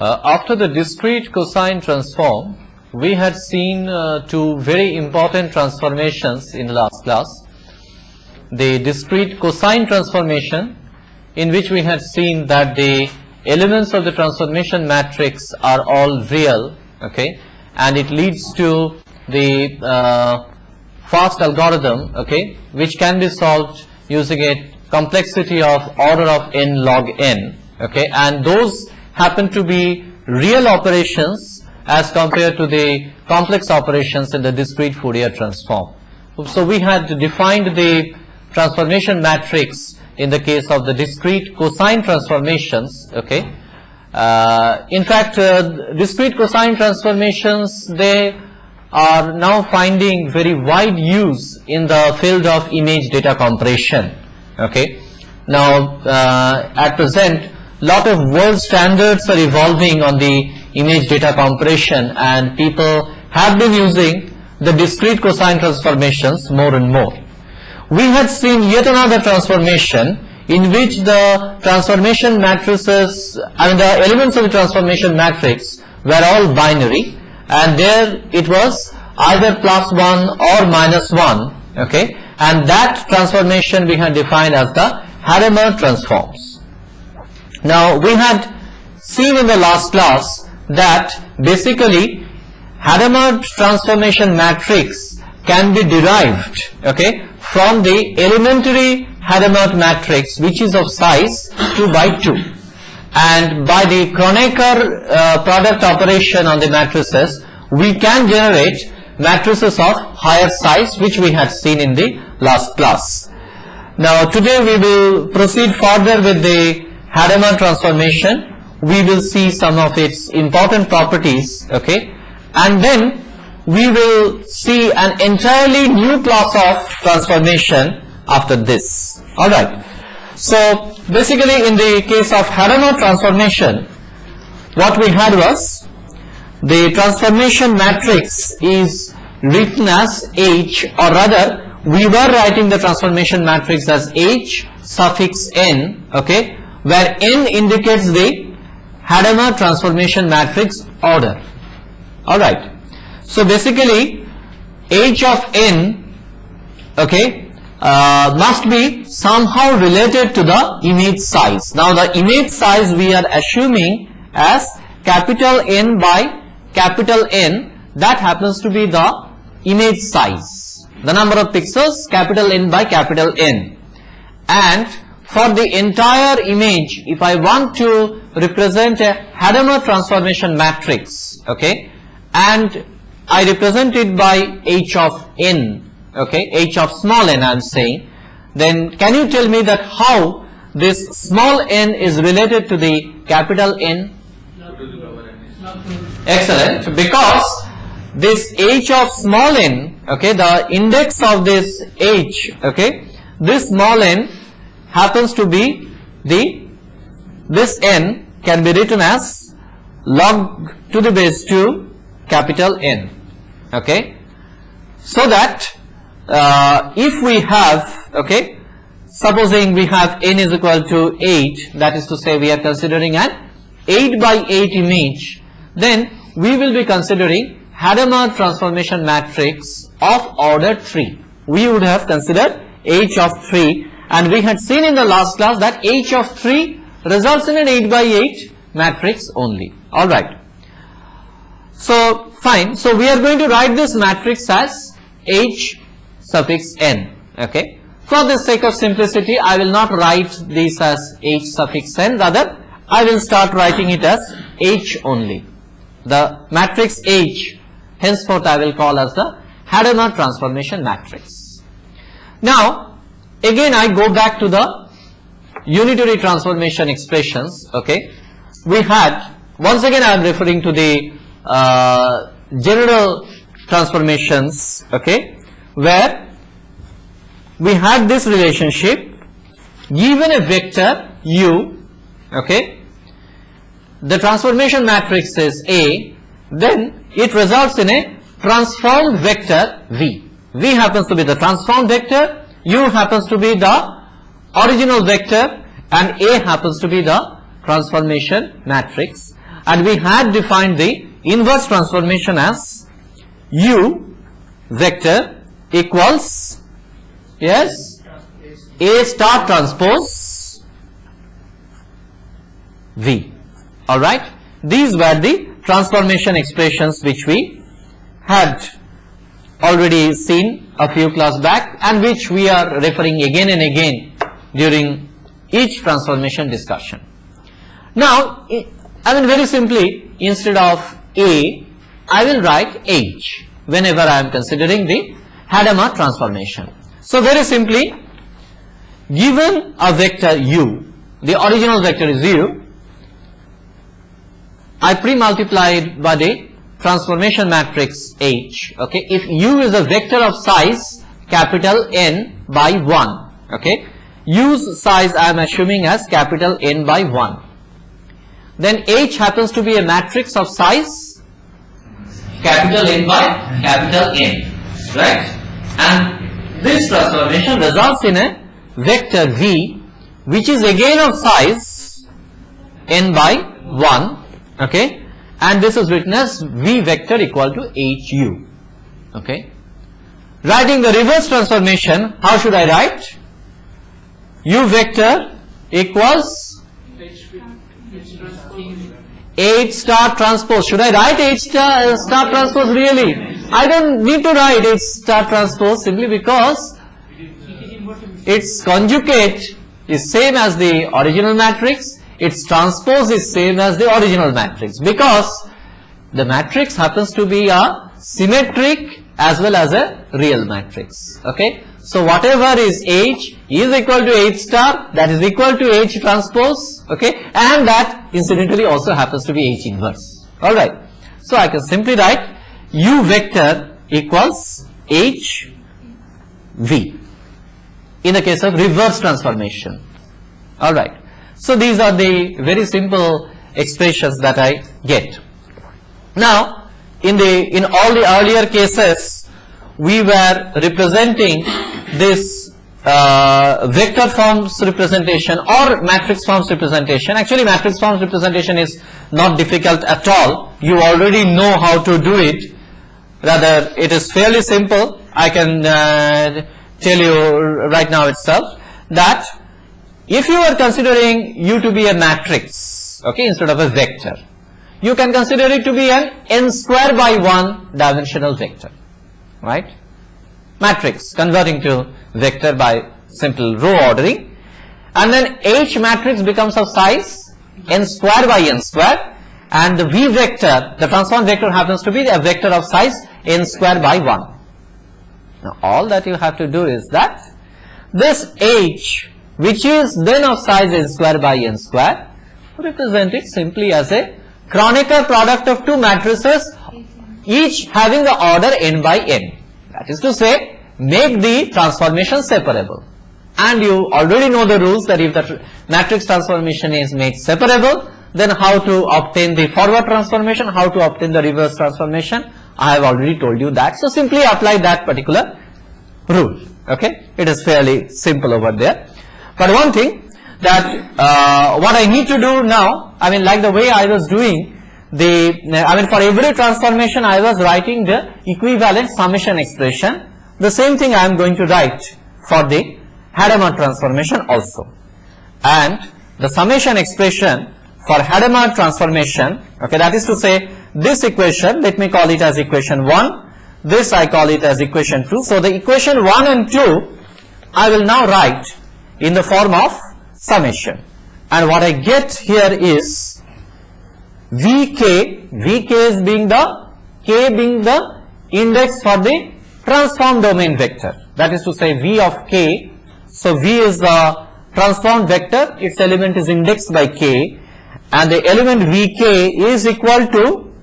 After the discrete cosine transform, we had seen two very important transformations in last class. The discrete cosine transformation, in which we had seen that the elements of the transformation matrix are all real, okay, and it leads to the fast algorithm, okay, which can be solved using a complexity of order of n log n, okay, and those happen to be real operations as compared to the complex operations in the discrete Fourier transform. So we had defined the transformation matrix in the case of the discrete cosine transformations, okay. In fact, discrete cosine transformations, they are now finding very wide use in the field of image data compression, okay. Now at present, lot of world standards are evolving on the image data compression, and people have been using the discrete cosine transformations more and more. We had seen yet another transformation in which the transformation matrices, the elements of the transformation matrix were all binary, and there it was either +1 or -1, okay, and that transformation we had defined as the Hadamard transforms. Now we had seen in the last class that basically Hadamard transformation matrix can be derived, okay, from the elementary Hadamard matrix, which is of size 2 by 2, and by the Kronecker product operation on the matrices, we can generate matrices of higher size, which we had seen in the last class. Now today we will proceed further with the Hadamard transformation. We will see some of its important properties, okay, and then we will see an entirely new class of transformation after this. Alright, so basically in the case of Hadamard transformation, what we had was the transformation matrix is written as H, or rather we were writing the transformation matrix as H suffix n, okay, where n indicates the Hadamard transformation matrix order. Alright, so basically H of n, okay, must be somehow related to the image size. Now the image size we are assuming as capital N by capital N, that happens to be the image size, the number of pixels, capital N by capital N. And for the entire image, if I want to represent a Hadamard transformation matrix, okay, and I represent it by H of n, okay, H of small n I am saying, then can you tell me that how this small n is related to the capital N? Excellent, because this H of small n, okay, the index of this H, okay, this small n happens to be this n can be written as log to the base 2 capital N, okay, so that if we have, okay, supposing we have n is equal to 8, that is to say we are considering an 8 by 8 image, then we will be considering Hadamard transformation matrix of order 3. We would have considered H of 3, and we had seen in the last class that H of 3 results in an 8 by 8 matrix only. Alright, so fine, so we are going to write this matrix as H suffix n, okay. For the sake of simplicity, I will not write this as H suffix n, rather I will start writing it as H only. The matrix H, henceforth I will call as the Hadamard transformation matrix. Now again I go back to the unitary transformation expressions, okay. We had, once again I am referring to the general transformations, okay, where we had this relationship, given a vector u, okay, the transformation matrix is A, then it results in a transformed vector V. V happens to be the transformed vector, u happens to be the original vector, and A happens to be the transformation matrix. and we had defined the inverse transformation as U vector equals, yes, A star transpose V. Alright, these were the transformation expressions which we had already seen a few class back and which we are referring again and again during each transformation discussion. Now, I mean very simply, instead of A, I will write H whenever I am considering the Hadamard transformation. So very simply, given a vector U, the original vector is U, I pre-multiplied by the transformation matrix H. Okay, if U is a vector of size capital N by 1, okay, U's size I am assuming as capital N by 1, then H happens to be a matrix of size capital N by capital N, right? And this transformation results in a vector V which is again of size N by 1, okay, and this is written as V vector equal to HU. Okay, writing the reverse transformation, how should I write? U vector equals H star transpose. Should I write H star transpose really? I don't need to write H star transpose simply because its conjugate is same as the original matrix, its transpose is same as the original matrix, because the matrix happens to be a symmetric as well as a real matrix. Okay, so whatever is H is equal to H star, that is equal to H transpose, okay, and that incidentally also happens to be H inverse. Alright, so I can simply write U vector equals H V in the case of reverse transformation. Alright, so these are the very simple expressions that I get. Now, in all the earlier cases, we were representing this vector forms representation or matrix forms representation. Actually, matrix forms representation is not difficult at all. You already know how to do it. Rather, it is fairly simple. I can tell you right now itself that if you are considering U to be a matrix, okay, instead of a vector, you can consider it to be an n square by 1 dimensional vector, right? Matrix converting to vector by simple row ordering, and then H matrix becomes of size n square by n square, and the V vector, the transform vector, happens to be a vector of size n square by 1. Now all that you have to do is that this H, which is then of size n square by n square, represent it simply as a Kronecker product of two matrices, each having the order n by n. That is to say, make the transformation separable. And you already know the rules that if the matrix transformation is made separable, then how to obtain the forward transformation, how to obtain the reverse transformation, I have already told you that. So simply apply that particular rule. Okay, it is fairly simple over there. But one thing that what I need to do now, I mean, like the way I was doing for every transformation I was writing the equivalent summation expression. The same thing I am going to write for the Hadamard transformation also. And the summation expression for Hadamard transformation, okay, that is to say this equation, let me call it as equation 1, this I call it as equation 2. So the equation 1 and 2 I will now write in the form of summation, and what I get here is Vk is being the k being the index for the transform domain vector, that is to say V of k. So V is the transformed vector, its element is indexed by k, and the element Vk is equal to,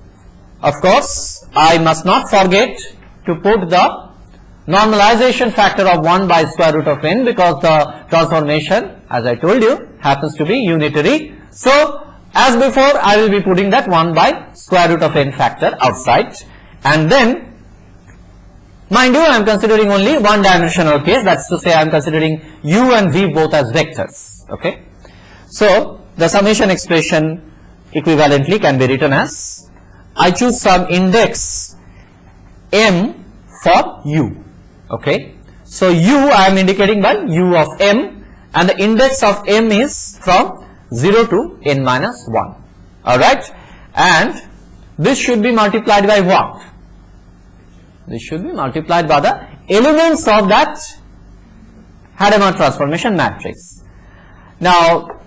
of course, I must not forget to put the normalization factor of 1 by square root of n, because the transformation, as I told you, happens to be unitary. So as before, I will be putting that 1 by square root of n factor outside, and then mind you, I am considering only one dimensional case, that is to say I am considering U and V both as vectors. Okay, so the summation expression equivalently can be written as, I choose some index m for u. Okay. So u I am indicating by u of m, and the index of m is from 0 to n minus 1. Alright. And this should be multiplied by what? This should be multiplied by the elements of that Hadamard transformation matrix. Now,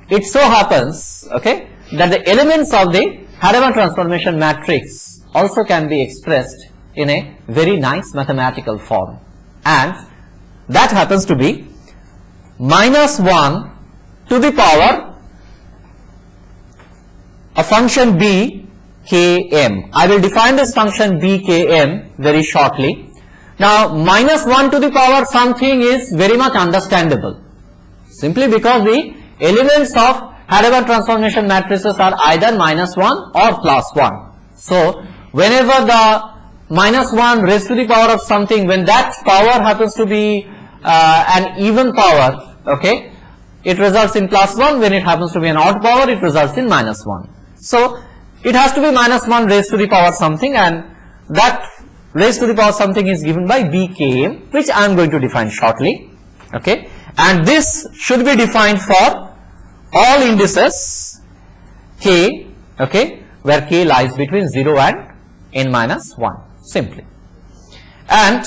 it so happens, okay, that the elements of the Hadamard transformation matrix also can be expressed in a very nice mathematical form, and that happens to be minus 1 to the power a function b km. I will define this function b km very shortly. Now, minus 1 to the power something is very much understandable, simply because the elements of Hadamard transformation matrices are either minus 1 or plus 1. So, whenever the minus 1 raised to the power of something, when that power happens to be an even power, okay, it results in plus 1. When it happens to be an odd power, it results in minus 1. So, it has to be minus 1 raised to the power something, and that raised to the power something is given by bkm, which I am going to define shortly. Okay, and this should be defined for all indices k, okay, where k lies between 0 and n minus 1 simply. And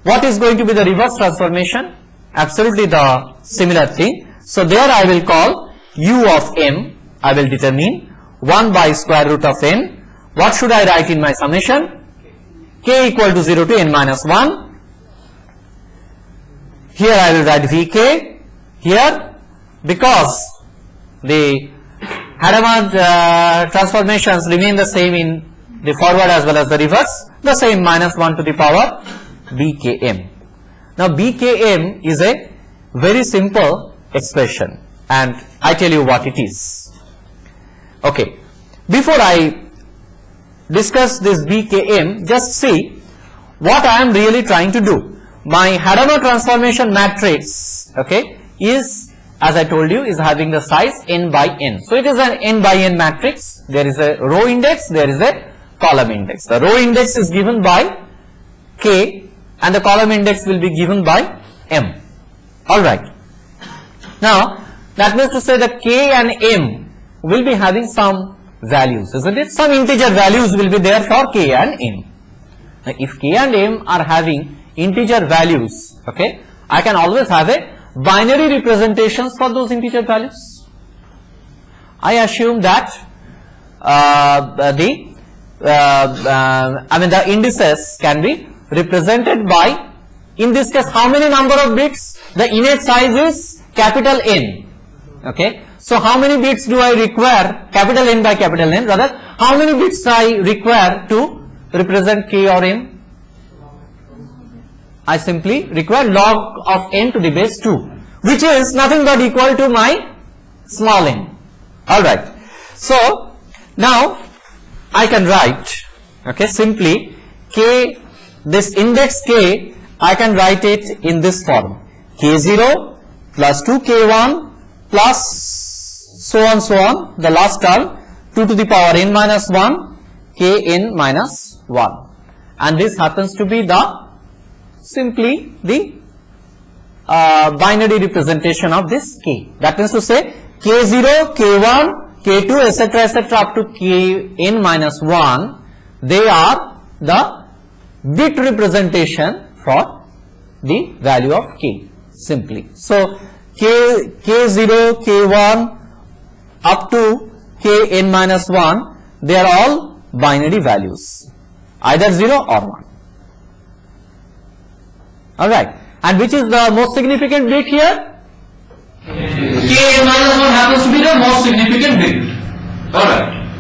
what is going to be the reverse transformation? Absolutely the similar thing. So, there I will call u of m, I will determine 1 by square root of n. What should I write in my summation? K equal to 0 to n minus 1. Here I will write Vk here, because the Hadamard transformations remain the same in the forward as well as the reverse, the same minus 1 to the power bkm. Now, bkm is a very simple expression, and I tell you what it is. Okay, before I discuss this bkm, just see what I am really trying to do. My Hadamard transformation matrix, okay, is, as I told you, is having the size n by n. So, it is an n by n matrix. There is a row index, there is a column index. The row index is given by k and the column index will be given by m. Alright. Now, that means to say that k and m will be having some values, isn't it? Some integer values will be there for k and m. Now, if k and m are having integer values, okay, I can always have a binary representations for those integer values. I assume that the indices can be represented by, in this case, how many number of bits? The innate size is capital N. Okay. So, how many bits do I require, capital N by capital N, rather, how many bits I require to represent k or m? I simply require log of n to the base 2, which is nothing but equal to my small n. Alright. So, now I can write, okay, simply k, this index k, I can write it in this form, k0 plus 2k1 plus so on, the last term 2 to the power n minus 1 kn minus 1, and this happens to be the simply the binary representation of this k. That means to say k0, k1, k2 etc. up to kn minus 1, they are the bit representation for the value of k simply. So, k0, k1 up to kn minus 1, they are all binary values, either 0 or 1. Alright, and which is the most significant bit here? Kn minus 1 happens to be the most significant bit. Alright.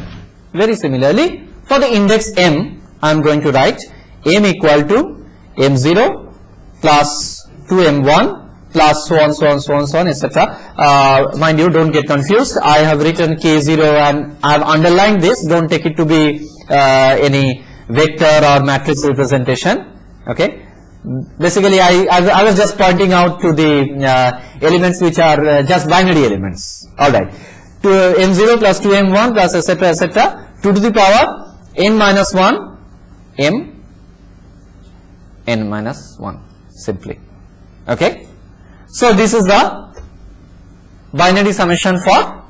Very similarly, for the index m, I am going to write m equal to m0 plus 2m1 plus so on, etc. Mind you, don't get confused. I have written k0 and I have underlined this. Don't take it to be any vector or matrix representation. Okay. Basically, I was just pointing out to the elements which are just binary elements. Alright. m0 plus 2m1 plus etc. 2 to the power n minus 1 m n minus 1 simply. Okay. So this is the binary summation for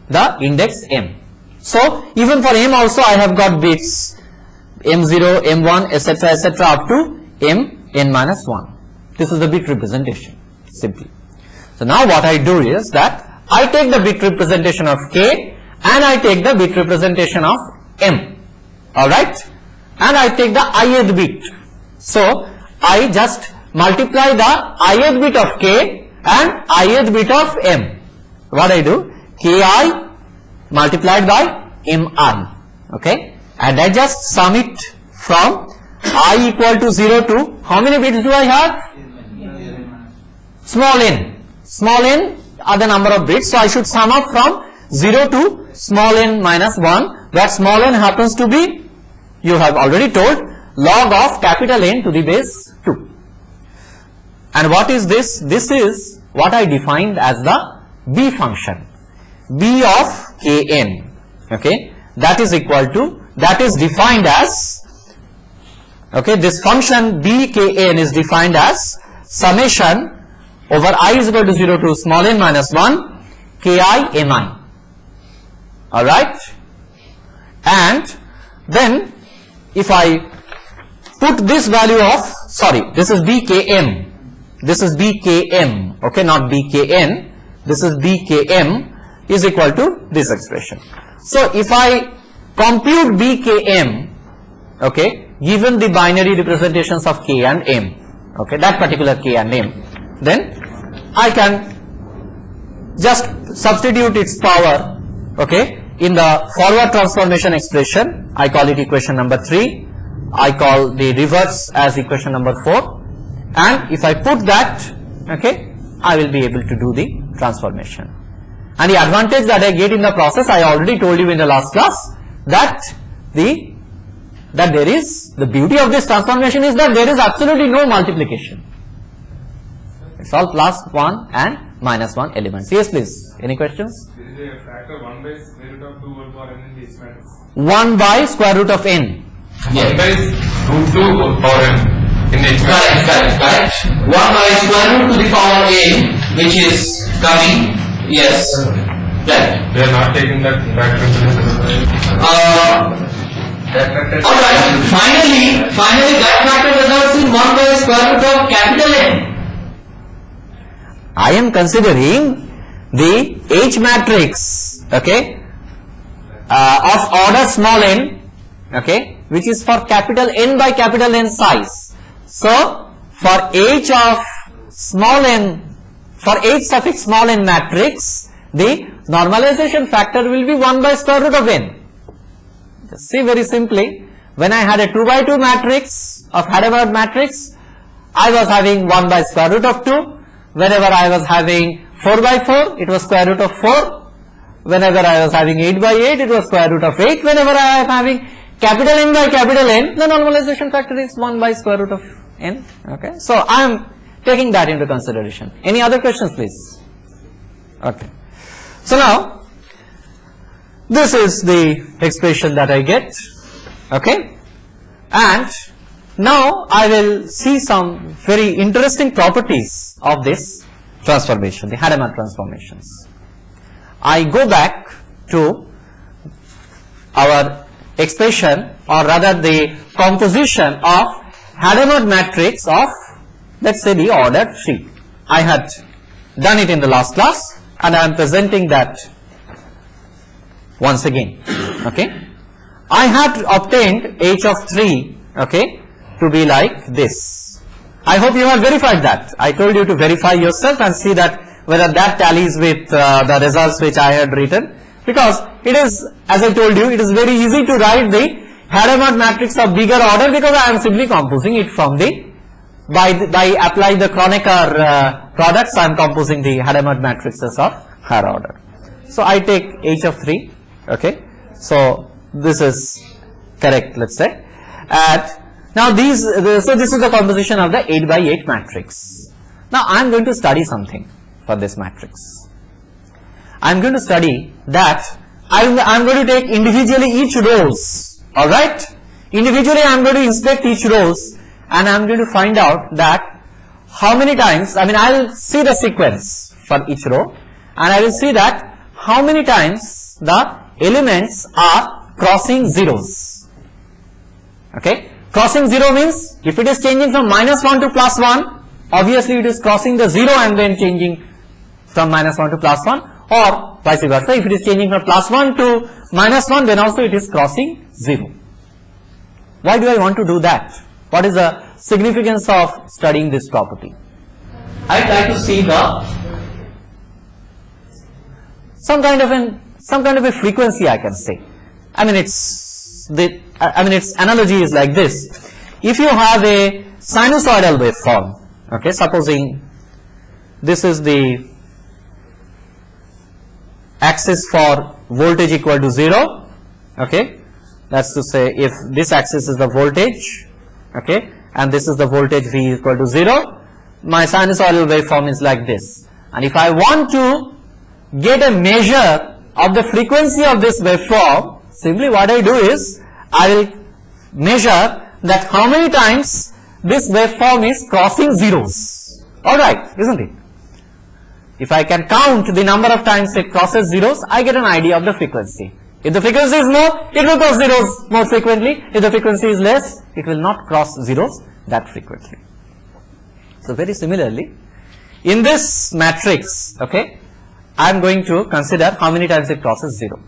the index m. So even for m also I have got bits m0, m1 etc. up to m n minus 1. This is the bit representation simply. So now what I do is that I take the bit representation of k and I take the bit representation of m, alright, and I take the ith bit. So I just multiply the ith bit of k and ith bit of m. What I do, ki multiplied by mi, okay, and I just sum it from I equal to 0 to, how many bits do I have? Small n. Small n are the number of bits, so I should sum up from 0 to small n minus 1, where small n happens to be, you have already told, log of capital N to the base 2. And what is this? This is what I defined as the B function, B of Kn, okay, that is equal to, that is defined as, okay, this function Bkn is defined as summation over I is equal to 0 to small n minus 1 ki mi, alright. And then if I put this value of, sorry, this is bkm, this is bkm, okay, not bkn, this is bkm is equal to this expression. So if I compute bkm, okay, given the binary representations of k and m, okay, that particular k and m, then I can just substitute its power, okay, in the forward transformation expression. I call it equation number 3, I call the reverse as equation number 4, and if I put that, okay, I will be able to do the transformation. And the advantage that I get in the process, I already told you in the last class, that there is, the beauty of this transformation is that there is absolutely no multiplication. It's all plus 1 and minus 1 elements. Yes, please. Any questions? This is a factor 1 by square root of 2 whole power n in this matrix. 1 by square root of n. Yes. 1 by root 2 whole power n in the Correct. 1 by square root to the power n, which is coming. Yes. Right. They are not taking that factor. Alright. Finally that factor results in 1 by square root of capital N. I am considering the H matrix, okay, of order small n, okay, which is for capital N by capital N size. So for H of small n, for H suffix small n matrix, the normalization factor will be 1 by square root of n. Just see very simply, when I had a 2 by 2 matrix of Hadamard matrix, I was having 1 by square root of 2. Whenever I was having 4 by 4, it was square root of 4. Whenever I was having 8 by 8, it was square root of 8. Whenever I am having capital N by capital N, the normalization factor is 1 by square root of n. Okay, so I am taking that into consideration. Any other questions, please? Okay. So now, this is the expression that I get. Okay, and now I will see some very interesting properties of this transformation, the Hadamard transformations. I go back to our expression, or rather the composition of Hadamard matrix of, let's say, the order 3. I had done it in the last class and I am presenting that once again. Okay, I had obtained H of 3, okay, to be like this. I hope you have verified that. I told you to verify yourself and see that whether that tallies with the results which I had written, because it is, as I told you, it is very easy to write the Hadamard matrix of bigger order, because I am simply composing it from the, by applying the Kronecker products, I am composing the Hadamard matrices of higher order. So I take H of 3, okay, so this is correct, let's say. Now so this is the composition of the 8 by 8 matrix. Now I am going to study something for this matrix. I'm going to study that I'm going to take individually each rows, alright? Individually I'm going to inspect each rows and I'm going to find out that how many times, I'll see the sequence for each row and I will see that how many times the elements are crossing zeros. Okay? Crossing 0 means if it is changing from -1 to +1, obviously it is crossing the 0 and then changing from -1 to +1, or vice versa. If it is changing from +1 to -1, then also it is crossing 0. Why do I want to do that? What is the significance of studying this property? I try to see some kind of a frequency, I can say. Its analogy is like this. If you have a sinusoidal waveform, okay, supposing this is the axis for voltage equal to 0, okay, that's to say if this axis is the voltage, okay, and this is the voltage V equal to 0, my sinusoidal waveform is like this. And if I want to get a measure of the frequency of this waveform, simply what I do is I will measure that how many times this waveform is crossing zeros. Alright, isn't it? If I can count the number of times it crosses zeros, I get an idea of the frequency. If the frequency is more, it will cross zeros more frequently. If the frequency is less, it will not cross zeros that frequently. So very similarly, in this matrix, okay, I am going to consider how many times it crosses 0.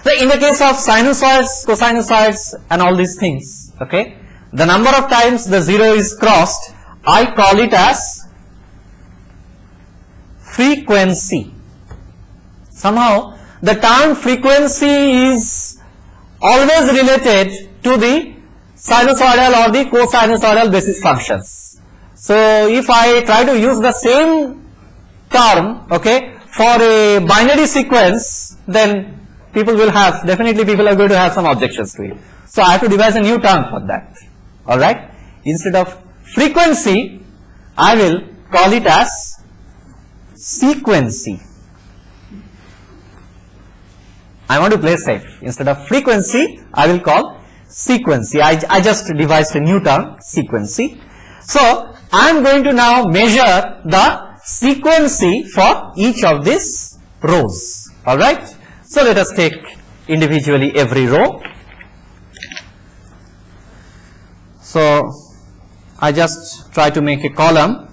So in the case of sinusoids, cosinusoids and all these things, okay, the number of times the 0 is crossed, I call it as frequency. Somehow the term frequency is always related to the sinusoidal or the cosinusoidal basis functions. So if I try to use the same term, okay, for a binary sequence, then definitely people are going to have some objections to it. So I have to devise a new term for that. Alright? Instead of frequency, I will call it as sequency. I want to play safe. Instead of frequency, I will call sequency. I just devised a new term, sequency. So I am going to now measure the sequency for each of these rows. Alright? So let us take individually every row. So I just try to make a column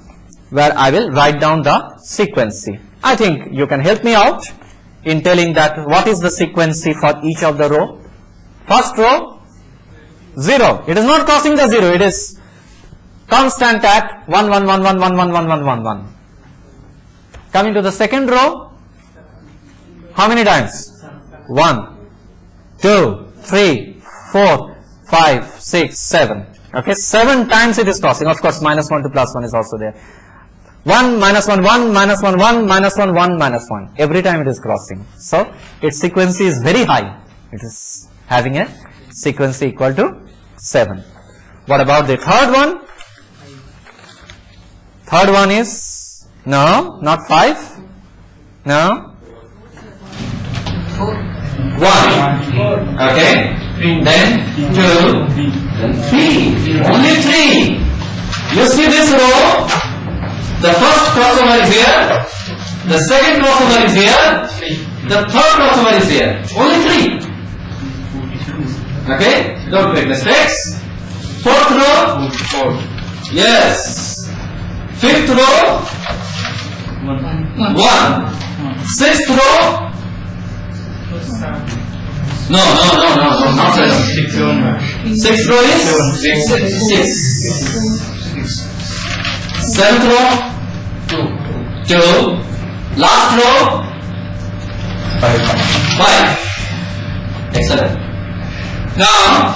where I will write down the sequency. I think you can help me out in telling that what is the sequency for each of the row. First row, 0. It is not crossing the 0. It is constant at 1, 1, 1, 1, 1, 1, 1, 1, 1, 1. Coming to the second row, how many times? 1, 2, 3, 4, 5, 6, 7. Okay, 7 times it is crossing. Of course, -1 to +1 is also there. 1, -1, 1, -1, 1, -1, 1, -1. Every time it is crossing. So its frequency is very high. It is having a frequency equal to 7. What about the third one? Third one is, no, not 5. No. 1. Okay. Then 2. Then 3. Only 3. You see this row? The first crossover is here. The second crossover is here. The third crossover is here. Only 3. Okay. Don't make mistakes. Fourth row. 4. Yes. Fifth row. 1. Sixth row. No, not 7. Sixth row is 6. Seventh row 2. Last row 5. Excellent. Now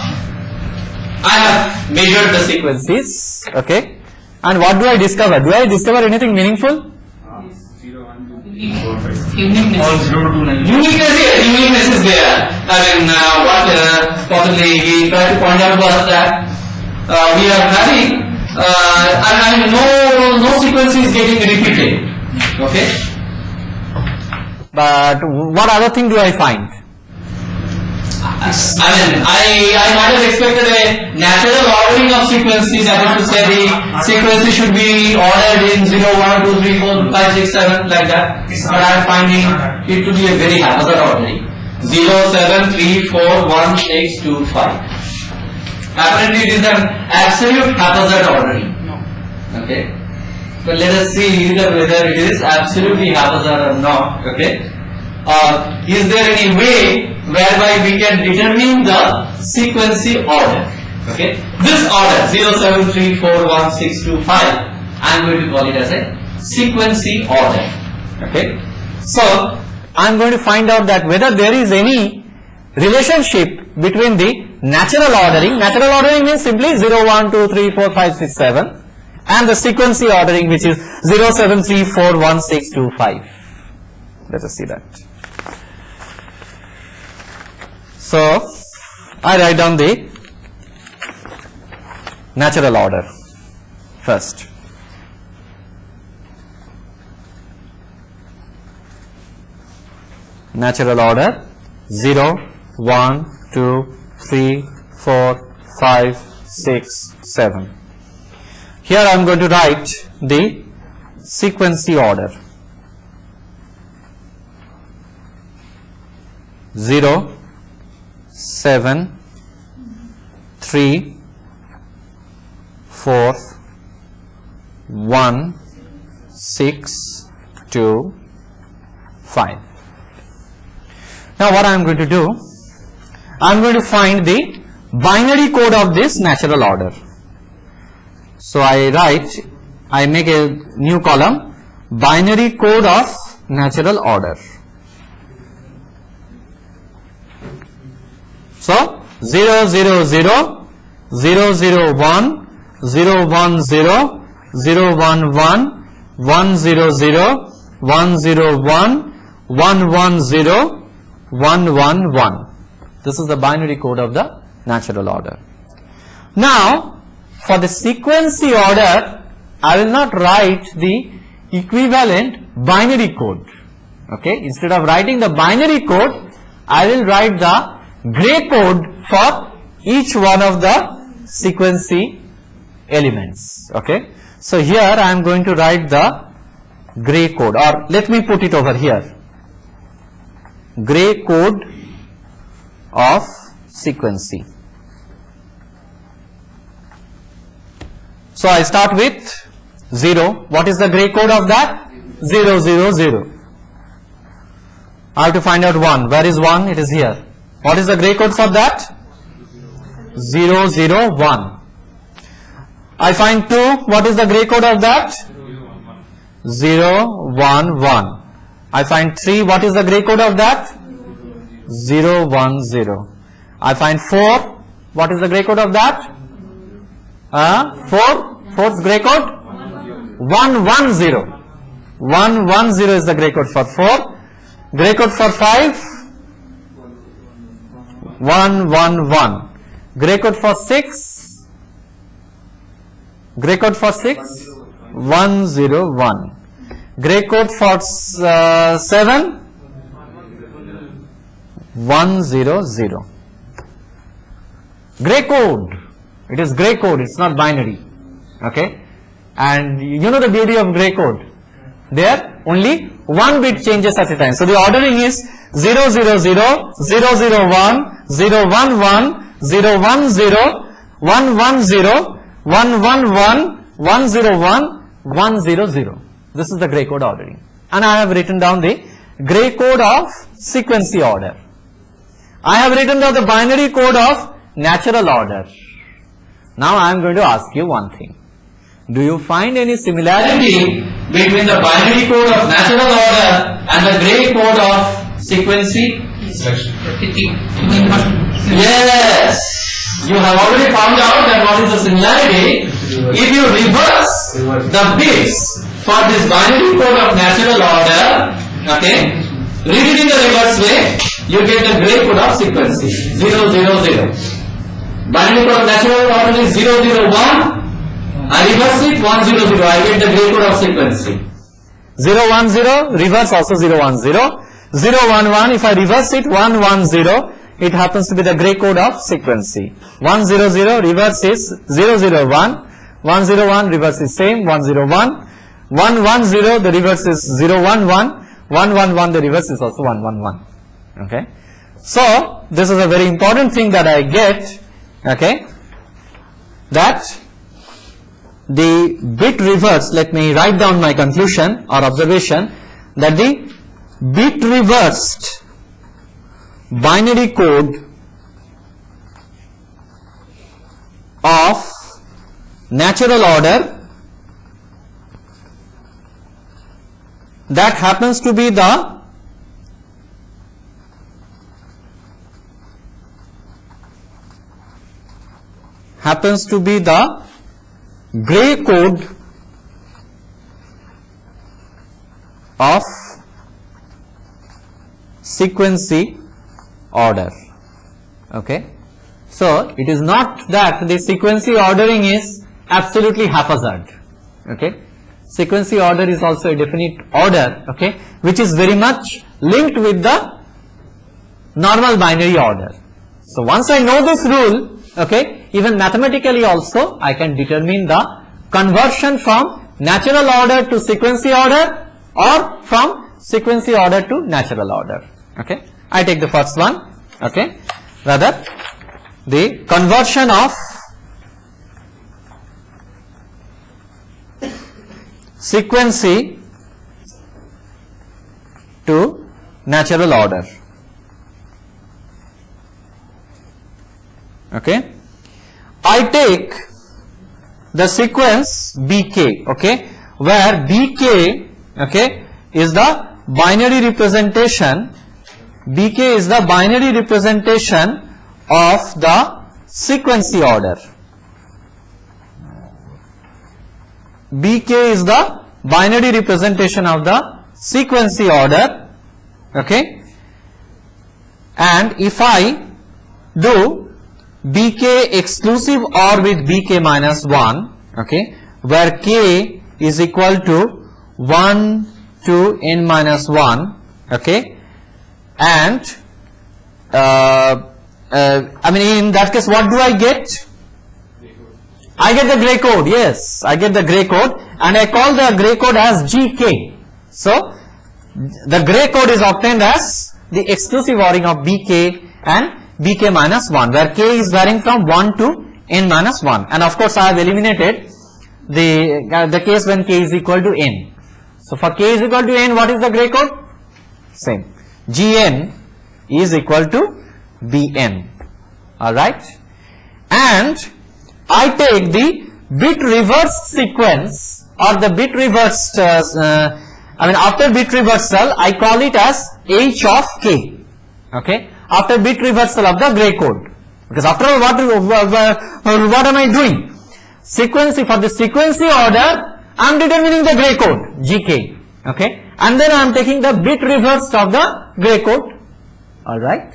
I have measured the sequences. Okay. And what do I discover? Do I discover anything meaningful? Uniqueness is there. What possibly we try to point out was that we are having no sequence is getting repeated. Okay. But what other thing do I find? I might have expected a natural ordering of sequences, that is to say the sequences should be ordered in 0, 1, 2, 3, 4, 5, 6, 7 like that. But I am finding it to be a very haphazard ordering. 0, 7, 3, 4, 1, 6, 2, 5. Apparently it is an absolute haphazard ordering. Okay. But let us see whether it is absolutely haphazard or not. Okay. Is there any way whereby we can determine the sequence order? Okay. This order 0, 7, 3, 4, 1, 6, 2, 5. I am going to call it as a sequence order. Okay. So I am going to find out that whether there is any relationship between the natural ordering. Natural ordering means simply 0, 1, 2, 3, 4, 5, 6, 7, and the sequence ordering, which is 0, 7, 3, 4, 1, 6, 2, 5. Let us see that. So I write down the natural order first. Natural order 0, 1, 2, 3, 4, 5, 6, 7. Here I am going to write the sequence order 0, 7, 3, 4, 1, 6, 2, 5. Now what I am going to do, I am going to find the binary code of this natural order. So I make a new column, binary code of natural order. So 0, 0, 0, 0, 0, 1, 0, 1, 0, 0, 1, 1, 1, 0, 0, 1, 0, 1, 1, 1, 0, 1, 1, 1. This is the binary code of the natural order. Now, for the sequence order, I will not write the equivalent binary code. Okay, instead of writing the binary code, I will write the gray code for each one of the sequence elements. Okay, so here I am going to write the gray code, or let me put it over here. Gray code of sequence. So I start with 0. What is the gray code of that? 0, 0, 0. I have to find out 1. Where is 1? It is here. What is the gray code for that? 0, 0, 1. I find 2. What is the gray code of that? 0, 1, 1. I find 3. What is the gray code of that? 0, 1, 0. I find 4. What is the gray code of that? 4's gray code? 1, 1, 0. 1, 1, 0 is the gray code for 4. Gray code for 5? 1, 1, 1. Gray code for 6? Gray code for 6? 1, 0, 1. Gray code for 7? 1, 0, 0. Gray code. It is gray code, it's not binary. Okay. And you know the beauty of gray code. There only one bit changes at a time. So the ordering is 0, 0, 0, 0, 0, 1, 0, 1, 1, 0, 1, 0, 1, 1, 0, 1, 1, 1, 1, 0, 1, 1, 0, 0. This is the gray code ordering. And I have written down the gray code of sequence order. I have written down the binary code of natural order. Now I am going to ask you one thing. Do you find any similarity between the binary code of natural order and the gray code of sequence? Yes, you have already found out that what is the similarity. If you reverse the bits for this binary code of natural order, okay, read it in the reverse way, you get the gray code of sequence 0, 0, 0. Binary code of natural order is 0, 0, 1. I reverse it 1, 0, 0. I get the gray code of sequence. 0, 1, 0, reverse also 0, 1, 0. 0 1 1, if I reverse it 1 1 0, it happens to be the gray code of sequency. 1 0 0 reverse is 0 0 1, 1 0 1 reverse is same, 1 0 1, 1 1 0 the reverse is 0 1 1, 1 1 1 the reverse is also 1 1 1. Okay. So this is a very important thing that I get, okay, that the bit reverse, let me write down my conclusion or observation, that the bit reversed binary code of natural order that happens to be the gray code of sequency order. Okay. So it is not that the sequency ordering is absolutely haphazard. Okay. Sequency order is also a definite order, okay, which is very much linked with the normal binary order. So once I know this rule, okay, even mathematically also I can determine the conversion from natural order to sequency order or from sequency order to natural order. Okay, I take the first one. Okay, rather the conversion of sequency to natural order. Okay, I take the sequence bk, okay, where bk, okay, is the binary representation, bk is the binary representation of the sequency order. Bk is the binary representation of the sequency order, okay, and if I do bk exclusive OR with bk minus 1, okay, where k is equal to 1 to n minus 1, okay, and I mean in that case what do I get? I get the gray code, yes, I get the gray code, and I call the gray code as gk. So the gray code is obtained as the exclusive ORing of bk and bk minus 1, where k is varying from 1 to n minus 1, and of course I have eliminated the case when k is equal to n. So for k is equal to n, what is the gray code? Same, gn is equal to bn. Alright, and I take the bit reversed sequence or the bit reversed, after bit reversal I call it as h of k, okay, after bit reversal of the gray code, because after all what am I doing? Sequency, for the sequency order I am determining the gray code gk, okay, and then I am taking the bit reversed of the gray code. Alright,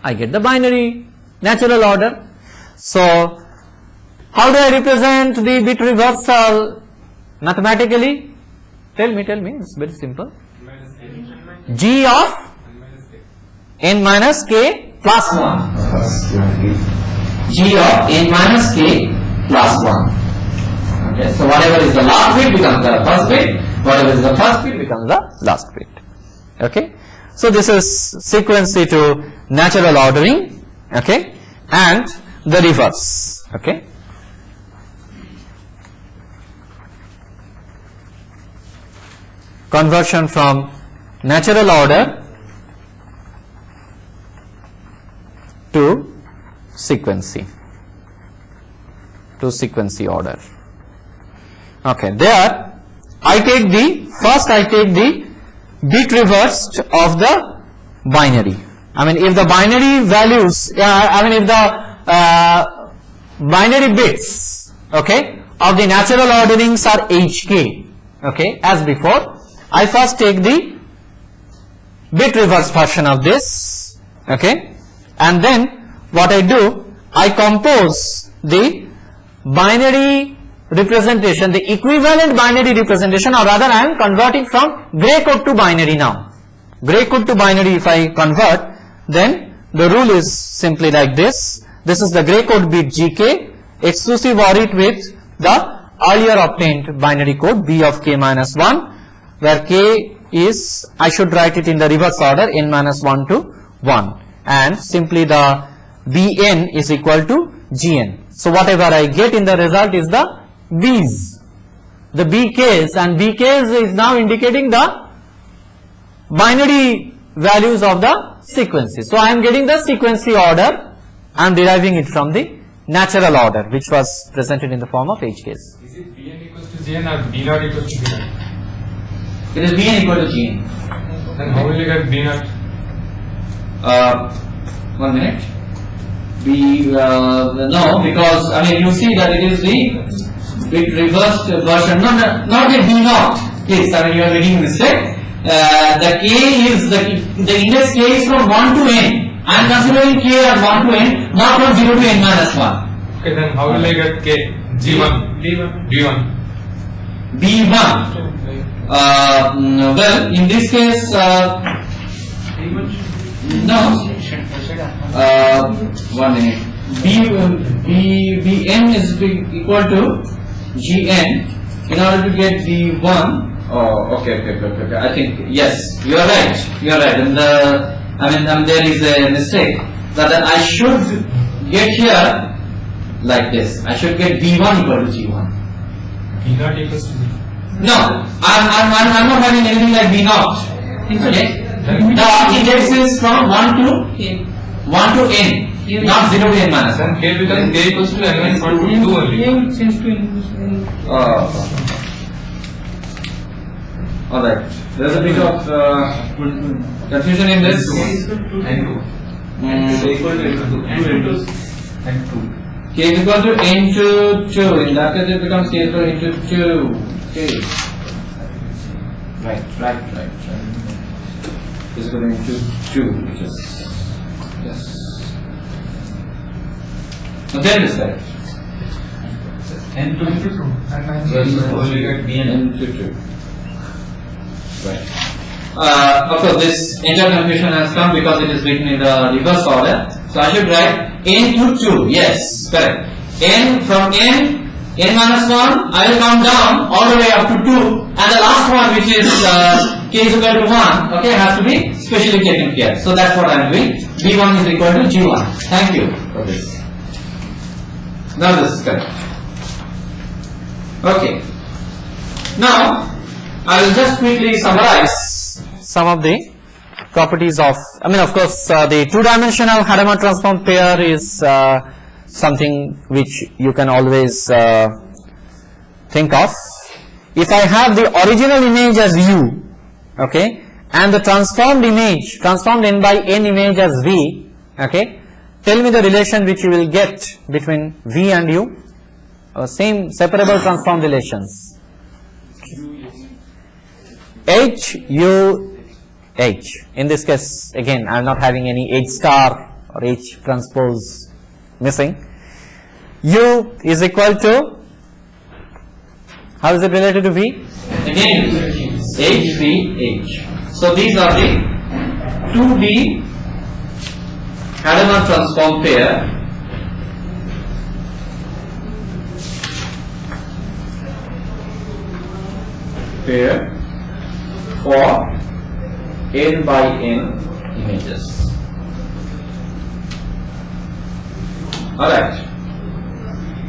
I get the binary natural order. So how do I represent the bit reversal mathematically? Tell me, it's very simple. G of n minus k plus 1. G of n minus k plus 1. Okay, so whatever is the last bit becomes the first bit, whatever is the first bit becomes the last bit. Okay, so this is sequency to natural ordering, okay, and the reverse. Okay, conversion from natural order to sequency order. Okay, there I take the bit reversed of the binary. I mean if the binary values, if the binary bits, okay, of the natural orderings are hk, okay, as before, I first take the bit reverse version of this, okay, and then what I do, I compose the binary representation, the equivalent binary representation, or rather I am converting from gray code to binary now. gray code to binary if I convert, then the rule is simply like this. This is the gray code bit gk, exclusive OR it with the earlier obtained binary code b of k minus 1, where k is, I should write it in the reverse order, n minus 1 to 1, and simply the bn is equal to gn. So whatever I get in the result is the b's, the bk's, and bk's is now indicating the binary values of the sequences. So I am getting the sequence order, I am deriving it from the natural order which was presented in the form of HKs. Is it Bn equals to Gn or B naught equals to B naught? It is Bn equal to Gn. Then how will you get B naught? 1 minute. No, because I mean you see that it is the bit reversed version, not the B naught. Yes, I mean you are making a mistake. The k is the index k is from 1 to n. I am considering k as 1 to n, not from 0 to n minus 1. Okay, then how will I get K? G1. B1. B1. Well, in this case, no. 1 minute. Bn is equal to Gn. In order to get B1, oh, okay. I think yes, you are right. And there is a mistake that I should get here like this. I should get B1 equal to G1. B naught equals to B. No, I'm not having anything like B naught. Okay. The index is from 1 to n, not 0 to n minus 1. Then K becomes K equals to N minus 1 to 2 only. Alright, there's a bit of confusion in this. K is equal to n to 2. In that case, it becomes K is equal to n to 2. Okay. Right. K is equal to n to 2, which is yes. Now there is that. N to 2. N to 2. Right. Of course, this entire confusion has come because it is written in the reverse order. So I should write n to 2. Yes, correct. N from n minus 1, I will come down all the way up to 2, and the last one, which is k is equal to 1, okay, has to be specially taken care. So that's what I am doing. B1 is equal to G1. Thank you for this. Now this is correct. Okay. Now I will just quickly summarize Some of the properties of, of course, the two-dimensional Hadamard transform pair is something which you can always think of. If I have the original image as U, okay, and the transformed image, transformed n by n image as V, okay, tell me the relation which you will get between V and U. Same separable transform relations. H, U, H. In this case, again, I am not having any H star or H transpose missing. U is equal to, how is it related to V? Again, H, V, H. So these are the 2D Hadamard transform pair. For n by n images. Alright.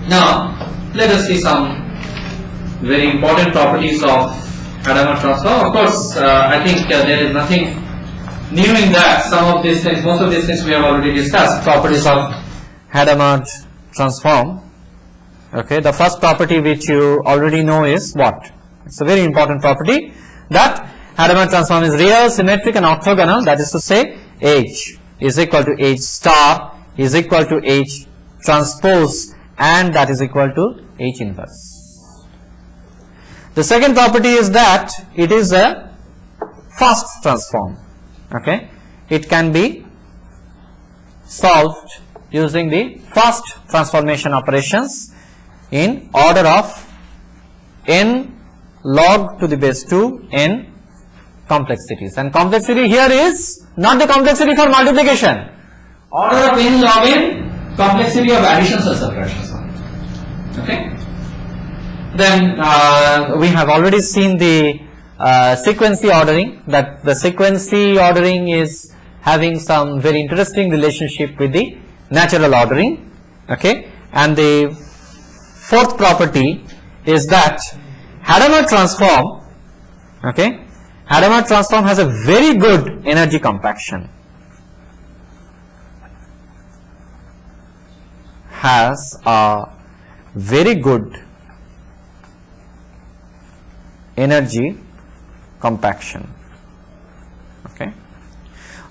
Now, let us see some very important properties of Hadamard transform. Of course, I think there is nothing new in that. Some of these things, most of these things we have already discussed. Properties of Hadamard transform. Okay, the first property which you already know is what? It's a very important property, that Hadamard transform is real, symmetric and orthogonal. That is to say, H is equal to H star is equal to H transpose, and that is equal to H inverse. The second property is that it is a fast transform. Okay, it can be solved using the fast transformation operations in order of n log to the base 2 n complexities, and complexity here is not the complexity for multiplication. Order of n log n, complexity of additions or subtractions. Okay. Then we have already seen the sequency ordering, that the sequency ordering is having some very interesting relationship with the natural ordering. Okay. And the fourth property is that Hadamard transform, okay, Hadamard transform has a very good energy compaction, has a very good energy compaction. Okay.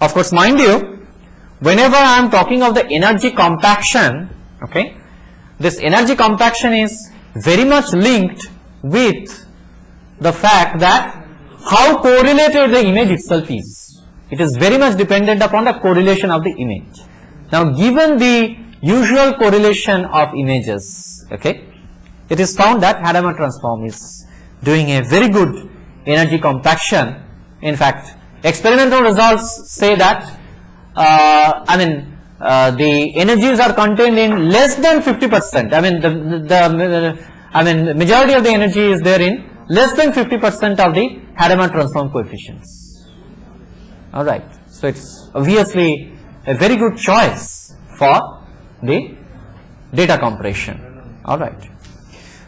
Of course, mind you, whenever I am talking of the energy compaction, okay, this energy compaction is very much linked with the fact that how correlated the image itself is. It is very much dependent upon the correlation of the image. Now, given the usual correlation of images, okay, it is found that Hadamard transform is doing a very good energy compaction. In fact, experimental results say that the energies are contained in less than 50%. Majority of the energy is there in less than 50% of the Hadamard transform coefficients. Alright, so it's obviously a very good choice for the data compression. Alright.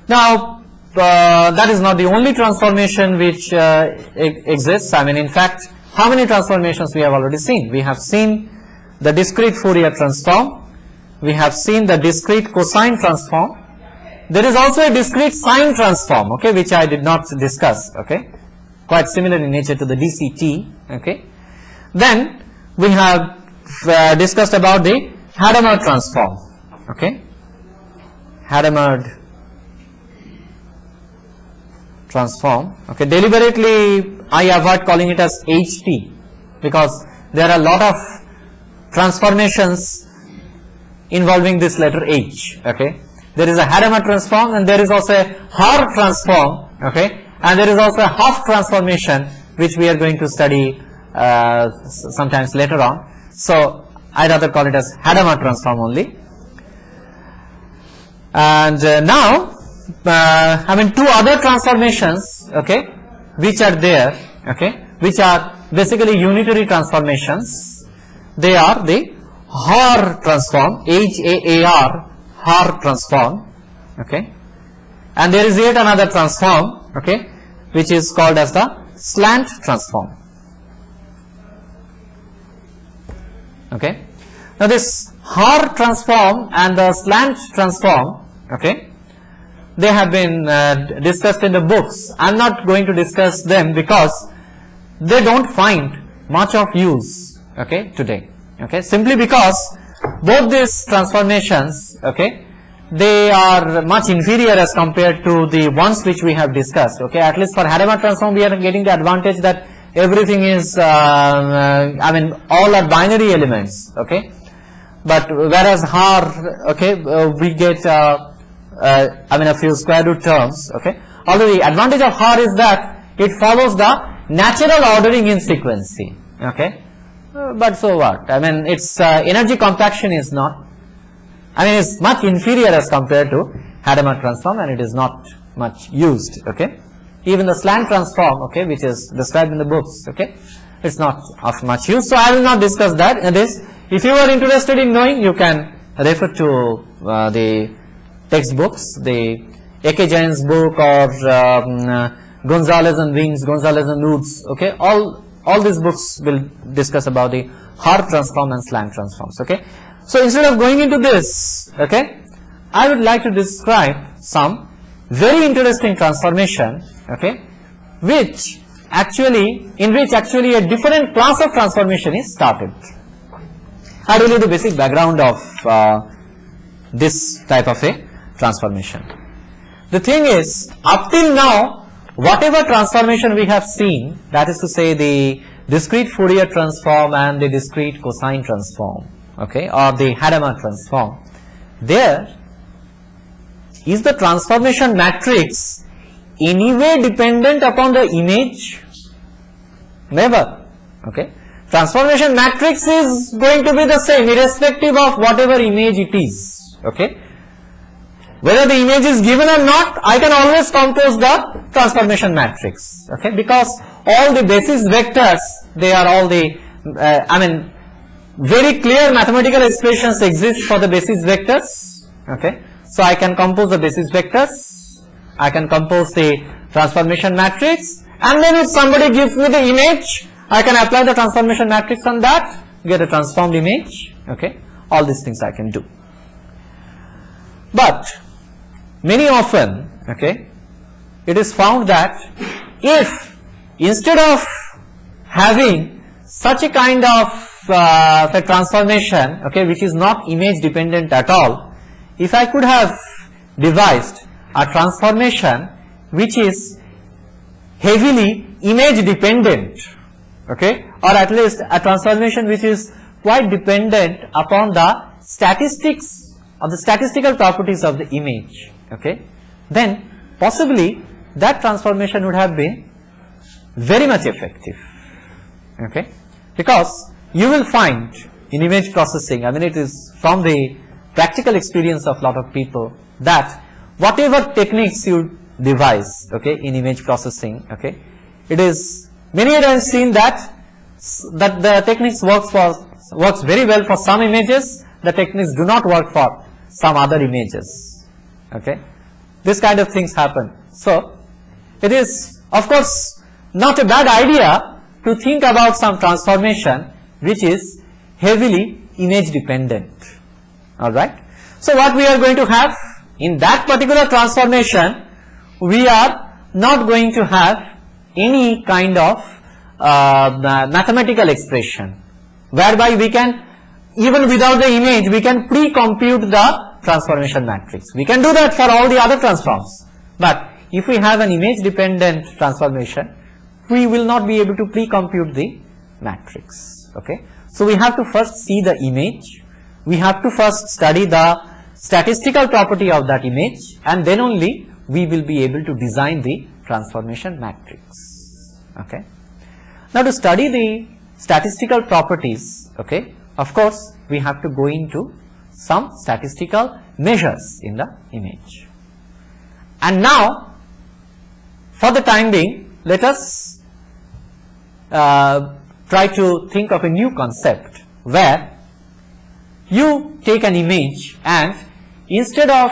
Now, that is not the only transformation which exists. In fact, how many transformations we have already seen? We have seen the discrete Fourier transform, we have seen the discrete cosine transform, there is also a discrete sine transform, okay, which I did not discuss, okay, quite similar in nature to the DCT, okay. Then we have discussed about the Hadamard transform, okay, Hadamard transform, okay. Deliberately I avoid calling it as HT because there are a lot of transformations involving this letter H, okay. There is a Hadamard transform and there is also a Haar transform, okay, and there is also a Hoff transformation which we are going to study sometimes later on. So I rather call it as Hadamard transform only. And now two other transformations, okay, which are there, okay, which are basically unitary transformations. They are the Haar transform, H-A-A-R, Haar transform, okay, and there is yet another transform, okay, which is called as the slant transform, okay. Now this Haar transform and the slant transform, okay, they have been discussed in the books. I am not going to discuss them because they don't find much of use, okay, today, okay, simply because both these transformations, okay, they are much inferior as compared to the ones which we have discussed, okay. At least for Hadamard transform we are getting the advantage that everything is all are binary elements, okay, but whereas Haar, okay, we get a few square root terms, okay. Although the advantage of Haar is that it follows the natural ordering in sequency, okay. But so what? Its energy compaction is not, it's much inferior as compared to Hadamard transform and it is not much used, okay. Even the slant transform, okay, which is described in the books, okay, it's not of much use. So I will not discuss that. If you are interested in knowing, you can refer to the textbooks, the A.K. Jain's book or Gonzalez and Wings, Gonzalez and Woods, okay, all these books will discuss about the Haar transform and slant transforms, okay. So instead of going into this, okay, I would like to describe some very interesting transformation, okay, in which actually a different class of transformation is started. I will give you the basic background of this type of a transformation. The thing is, up till now, whatever transformation we have seen, that is to say the discrete Fourier transform and the discrete cosine transform, okay, or the Hadamard transform, there is the transformation matrix anyway dependent upon the image? Never. Okay. Transformation matrix is going to be the same irrespective of whatever image it is. Okay. Whether the image is given or not, I can always compose the transformation matrix. Okay. Because all the basis vectors, they are all the, very clear mathematical expressions exist for the basis vectors. Okay. So I can compose the basis vectors, I can compose the transformation matrix, and then if somebody gives me the image, I can apply the transformation matrix on that, get a transformed image. Okay. All these things I can do. But many often, okay, it is found that if instead of having such a kind of a transformation, okay, which is not image dependent at all, if I could have devised a transformation which is heavily image dependent, okay, or at least a transformation which is quite dependent upon the statistics or the statistical properties of the image, okay, then possibly that transformation would have been very much effective. Okay, because you will find in image processing, it is from the practical experience of lot of people, that whatever techniques you devise, okay, in image processing, okay, it is many times seen that the techniques works very well for some images, the techniques do not work for some other images. Okay, this kind of things happen. So it is of course not a bad idea to think about some transformation which is heavily image dependent. Alright. So what we are going to have in that particular transformation, we are not going to have any kind of mathematical expression whereby we can, even without the image, we can pre-compute the transformation matrix. We can do that for all the other transforms, but if we have an image dependent transformation, we will not be able to pre-compute the matrix. Okay. So we have to first see the image, we have to first study the statistical property of that image, and then only we will be able to design the transformation matrix. Okay. Now to study the statistical properties, okay, of course we have to go into some statistical measures in the image. And now for the time being, let us try to think of a new concept where you take an image and instead of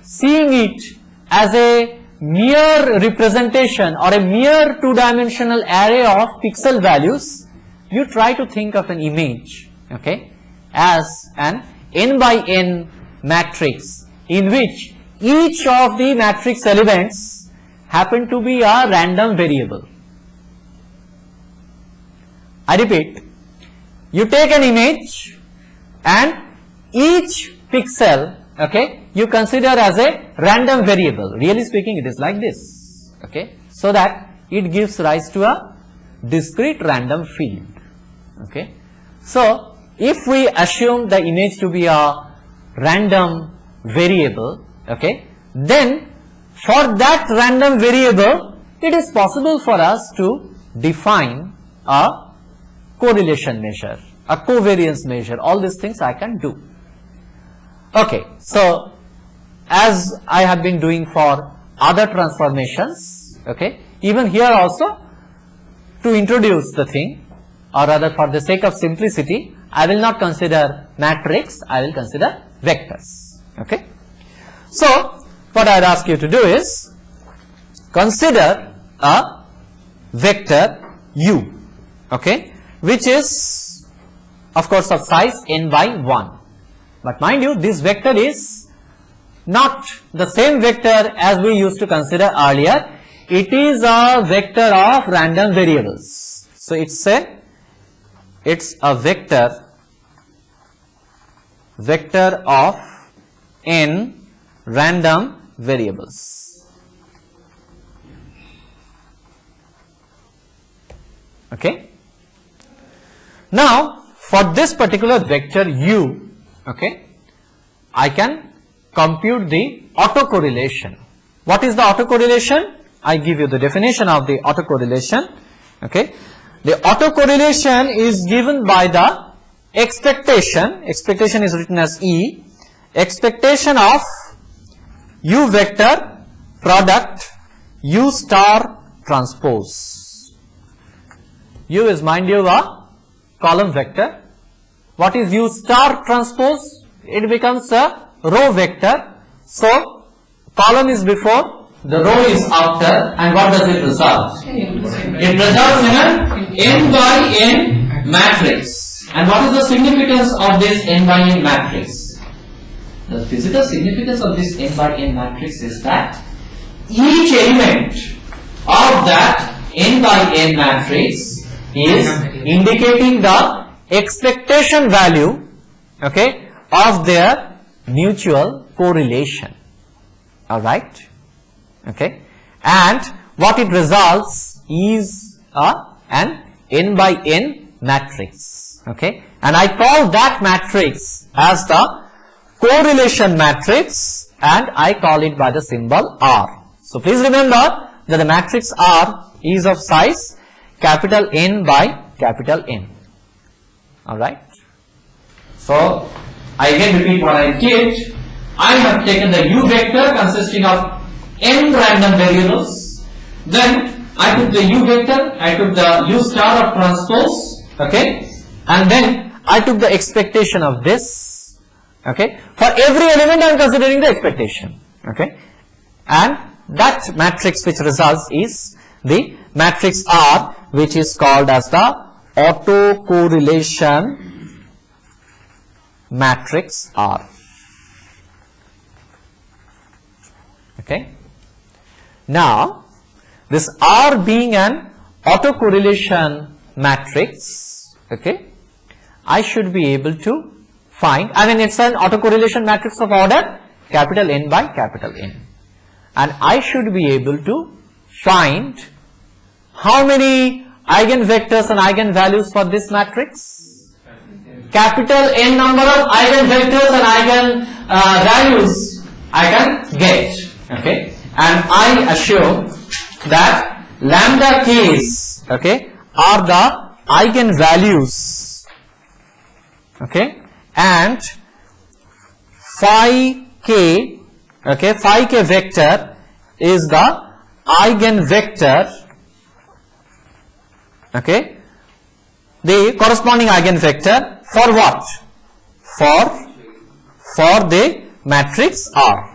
seeing it as a mere representation or a mere two-dimensional array of pixel values, you try to think of an image, okay, as an n by n matrix in which each of the matrix elements happen to be a random variable. I repeat, you take an image and each pixel, okay, you consider as a random variable. Really speaking, it is like this, okay, so that it gives rise to a discrete random field. Okay. So if we assume the image to be a random variable, okay, then for that random variable it is possible for us to define a correlation measure, a covariance measure. All these things I can do. Okay, so as I have been doing for other transformations, okay, even here also, to introduce the thing, or rather for the sake of simplicity, I will not consider matrix, I will consider vectors. Okay. So what I would ask you to do is consider a vector u, okay, which is of course of size n by 1. But mind you, this vector is not the same vector as we used to consider earlier. It is a vector of random variables. So it's a vector of n random variables. Okay. Now for this particular vector u, okay, I can compute the autocorrelation. What is the autocorrelation? I give you the definition of the autocorrelation. Okay. the autocorrelation is given by the expectation is written as E, expectation of U vector product U star transpose. U is, mind you, a column vector. What is U star transpose? It becomes a row vector. So column is before, the row is after, and what does it result? It results in an n by n matrix. And what is the significance of this n by n matrix? The physical significance of this n by n matrix is that each element of that n by n matrix is indicating the expectation value, okay, of their mutual correlation. Alright, okay, and what it results is an n by n matrix, okay, and I call that matrix as the correlation matrix, and I call it by the symbol R. So please remember that the matrix R is of size capital N by capital N. Alright. So I again repeat what I did. I have taken the U vector consisting of n random variables. Then I took the U vector, I took the U star of transpose, okay, and then I took the expectation of this, okay. For every element I am considering the expectation, okay, and that matrix which results is the matrix R, which is called as the autocorrelation matrix R. Okay. Now, this R being an autocorrelation matrix, okay, I should be able to find, I mean it's an autocorrelation matrix of order capital N by capital N, and I should be able to find how many eigenvectors and eigenvalues for this matrix? Capital N number of eigenvectors and eigenvalues I can get. Okay, and I assume that lambda k's, okay, are the eigenvalues, okay, and phi k, okay, phi k vector is the eigenvector, okay, the corresponding eigenvector for what? For the matrix R.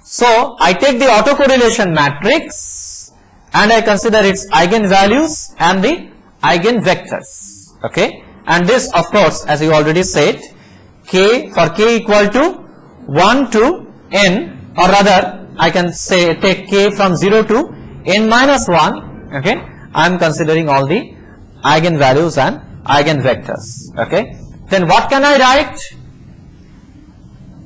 So I take the autocorrelation matrix and I consider its eigenvalues and the eigenvectors, okay, and this of course, as you already said, k, for k equal to 1 to n, or rather I can say take k from 0 to n minus 1, okay, I am considering all the eigenvalues and eigenvectors, okay. Then what can I write?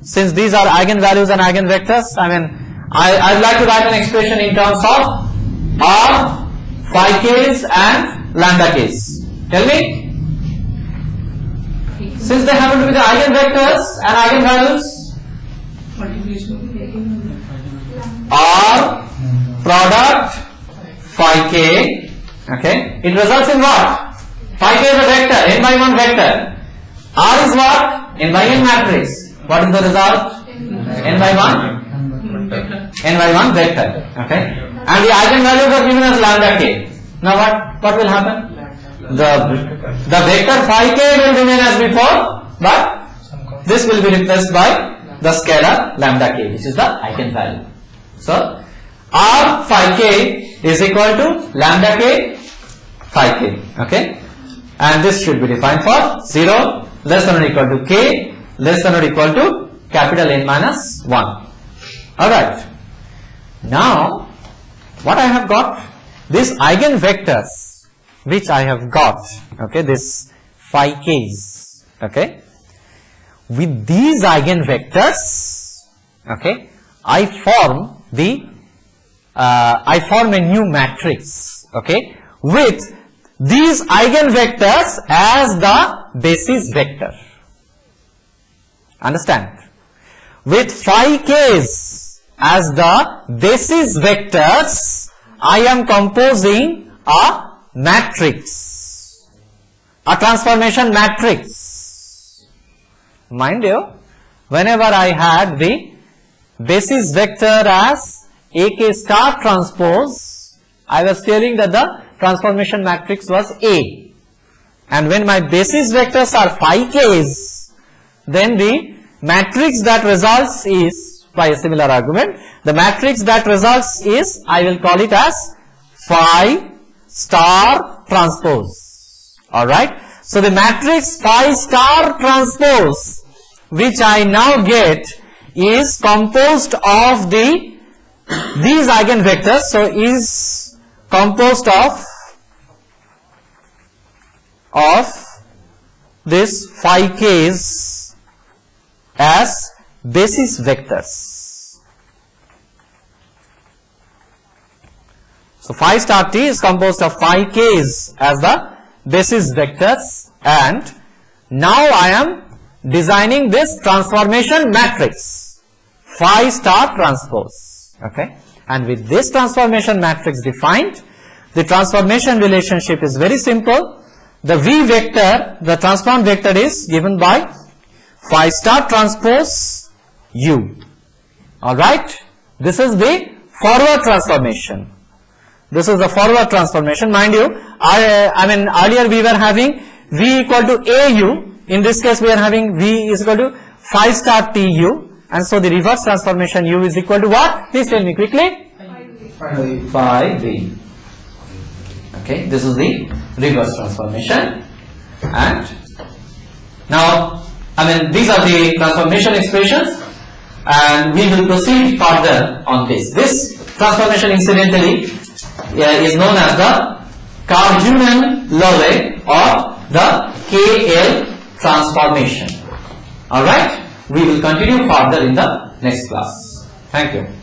Since these are eigenvalues and eigenvectors, I mean, I would like to write an expression in terms of R, phi k's and lambda k's. Tell me? Since they happen to be the eigenvectors and eigenvalues, R product phi k, okay, it results in what? Phi k is a vector, n by 1 vector. R is what? N by n matrix. What is the result? N by 1? N by 1 vector. Okay. And the eigenvalues are given as lambda k. Now what will happen? The vector phi k will remain as before, but this will be replaced by the scalar lambda k, which is the eigenvalue. So R phi k is equal to lambda k phi k. Okay. And this should be defined for 0 less than or equal to k less than or equal to capital N minus 1. Alright. Now, what I have got? These eigenvectors which I have got, okay, this phi k's, okay, with these eigenvectors, okay, I form a new matrix, okay, with these eigenvectors as the basis vector. Understand? With phi k's as the basis vectors, I am composing a matrix, a transformation matrix. Mind you, whenever I had the basis vector as AK star transpose, I was telling that the transformation matrix was A. And when my basis vectors are phi k's, then the matrix that results is, by a similar argument, the matrix that results is, I will call it as phi star transpose. Alright. So the matrix phi star transpose, which I now get, is composed of these eigenvectors. So is composed of this phi k's as basis vectors. So phi star t is composed of phi k's as the basis vectors, and now I am designing this transformation matrix phi star transpose. Okay, and with this transformation matrix defined, the transformation relationship is very simple. The v vector, the transform vector, is given by phi star transpose u. Alright, this is the forward transformation. This is the forward transformation. Mind you, I mean earlier we were having v equal to au. In this case we are having v is equal to phi star tu, and so the reverse transformation u is equal to what? Please tell me quickly. Phi v. Okay, this is the reverse transformation. And now, these are the transformation expressions, and we will proceed further on this. This transformation incidentally is known as the Karhunen-Loève or the KL transformation. Alright, we will continue further in the next class. Thank you.